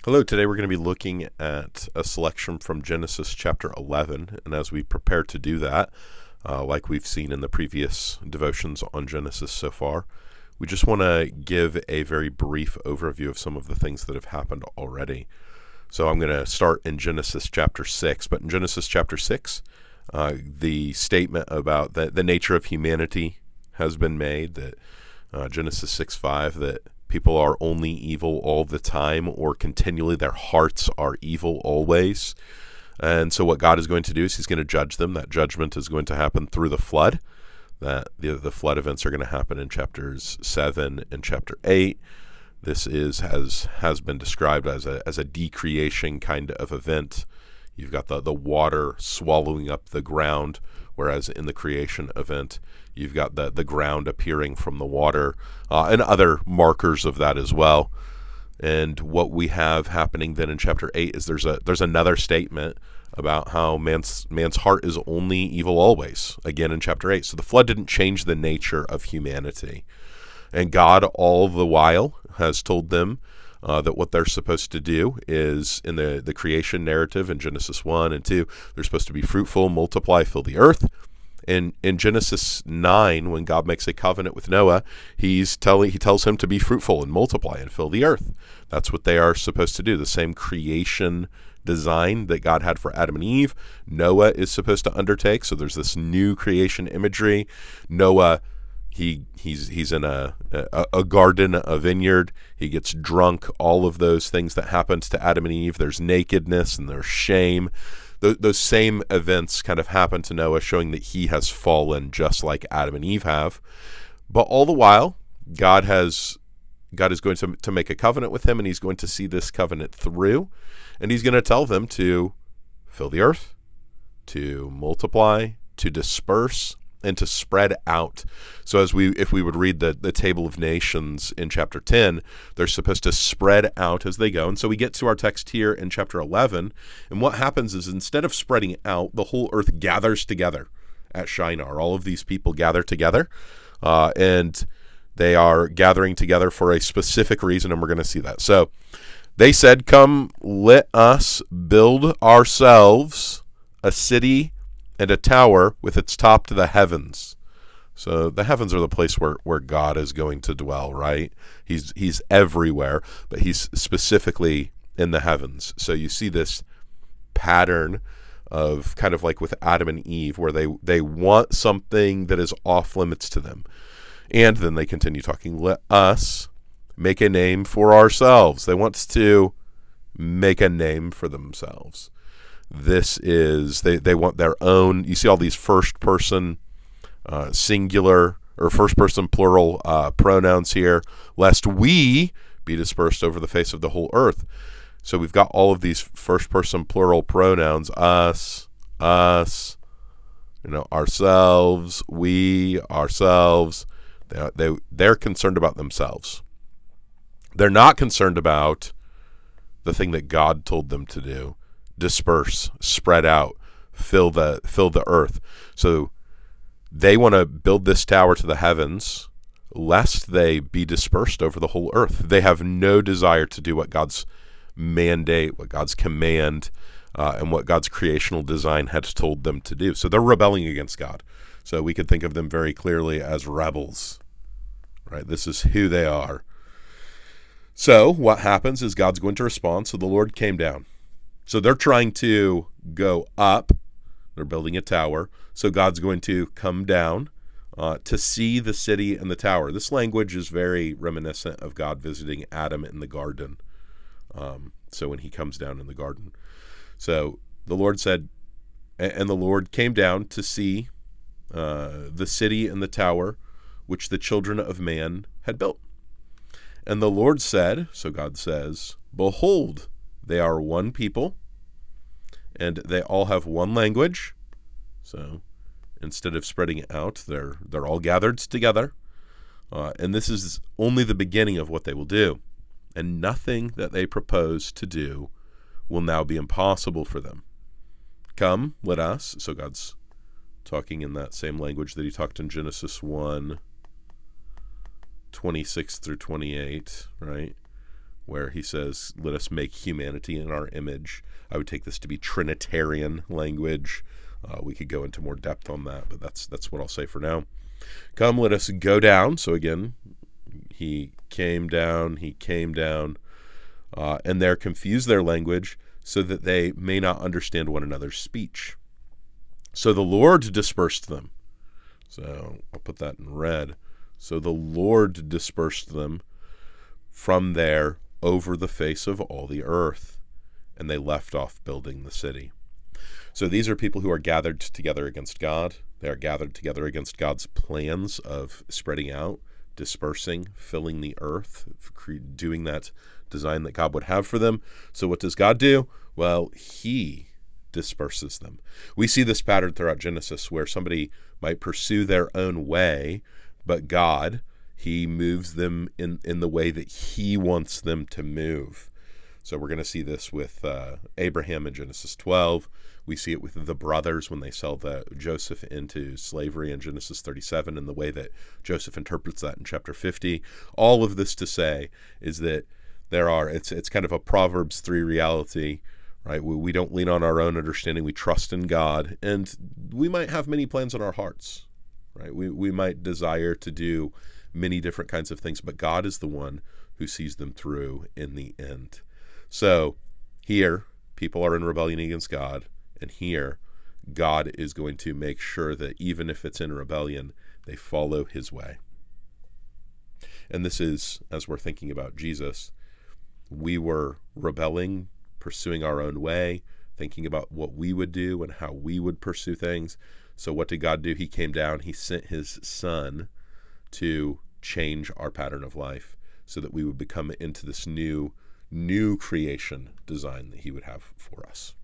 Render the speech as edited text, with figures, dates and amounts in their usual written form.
Hello, today we're going to be looking at a selection from Genesis chapter 11. And as we prepare to do that, like we've seen in the previous devotions on Genesis so far, we just want to give a very brief overview of some of the things that have happened already. So I'm going to start in Genesis chapter 6. But in Genesis chapter 6, the statement about the nature of humanity has been made, that Genesis 6:5, that people are only evil all the time, or continually their hearts are evil always. And so what God is going to do is he's going to judge them. That judgment is going to happen through the flood. That the flood events are going to happen in chapters 7 and chapter 8. This has been described as a decreation kind of event. You've got the water swallowing up the ground, whereas in the creation event, you've got the ground appearing from the water, and other markers of that as well. And what we have happening then in chapter 8 is there's another statement about how man's heart is only evil always, again in chapter 8. So the flood didn't change the nature of humanity. And God all the while has told them that what they're supposed to do is, in the creation narrative in Genesis 1 and 2, they're supposed to be fruitful, multiply, fill the earth. In Genesis 9, when God makes a covenant with Noah, he tells him to be fruitful and multiply and fill the earth. That's what they are supposed to do. The same creation design that God had for Adam and Eve, Noah is supposed to undertake. So there's this new creation imagery. Noah, he's in a garden, a vineyard. He gets drunk. All of those things that happens to Adam and Eve. There's nakedness and there's shame. Those same events kind of happen to Noah, showing that he has fallen just like Adam and Eve have. But all the while, God is going to make a covenant with him, and he's going to see this covenant through, and he's going to tell them to fill the earth, to multiply, to disperse, and to spread out. So if we would read the table of nations in chapter 10, they're supposed to spread out as they go. And so we get to our text here in chapter 11, and what happens is, instead of spreading out, the whole earth gathers together at Shinar. All of these people gather together, and they are gathering together for a specific reason, and we're going to see that. So they said, "Come, let us build ourselves a city and a tower with its top to the heavens." So the heavens are the place where God is going to dwell, right? He's everywhere, but he's specifically in the heavens. So you see this pattern of, kind of like with Adam and Eve, where they want something that is off limits to them. And then they continue talking, "Let us make a name for ourselves." They want to make a name for themselves. This is, they want their own. You see all these first person singular or first person plural pronouns here, "lest we be dispersed over the face of the whole earth." So we've got all of these first person plural pronouns: us, ourselves, we, ourselves. They're concerned about themselves. They're not concerned about the thing that God told them to do: disperse, spread out, fill the earth. So they want to build this tower to the heavens, lest they be dispersed over the whole earth. They have no desire to do what God's mandate, what God's command, and what God's creational design has told them to do. So they're rebelling against God. So we could think of them very clearly as rebels, right? This is who they are. So what happens is God's going to respond. So the Lord came down. So they're trying to go up. They're building a tower. So God's going to come down to see the city and the tower. This language is very reminiscent of God visiting Adam in the garden. So when he comes down in the garden. So the Lord said, and the Lord came down to see the city and the tower which the children of man had built. And the Lord said, so God says, "Behold, they are one people, and they all have one language." So instead of spreading it out, they're all gathered together. And this is only the beginning of what they will do. And nothing that they propose to do will now be impossible for them. "Come, let us." So God's talking in that same language that he talked in Genesis 1, 26 through 28, right? where he says, let us make humanity in our image. I would take this to be Trinitarian language. We could go into more depth on that, but that's what I'll say for now. Come, let us go down. So again, he came down, and there confuse their language so that they may not understand one another's speech. So the Lord dispersed them. So I'll put that in red. So the Lord dispersed them from there over the face of all the earth, and they left off building the city. So these are people who are gathered together against God. They are gathered together against God's plans of spreading out, dispersing, filling the earth, doing that design that God would have for them. So what does God do? Well, he disperses them. We see this pattern throughout Genesis where somebody might pursue their own way, but God, he moves them in the way that he wants them to move. So we're going to see this with Abraham in Genesis 12. We see it with the brothers when they sell Joseph into slavery in Genesis 37, and the way that Joseph interprets that in chapter 50. All of this to say is that it's kind of a Proverbs 3 reality, right? We don't lean on our own understanding. We trust in God, and we might have many plans in our hearts, right? We might desire to do many different kinds of things, but God is the one who sees them through in the end. So here, people are in rebellion against God, and here, God is going to make sure that even if it's in rebellion, they follow his way. And this is, as we're thinking about Jesus, we were rebelling, pursuing our own way, thinking about what we would do and how we would pursue things. So what did God do? He came down, he sent his son to change our pattern of life so that we would become into this new creation design that he would have for us.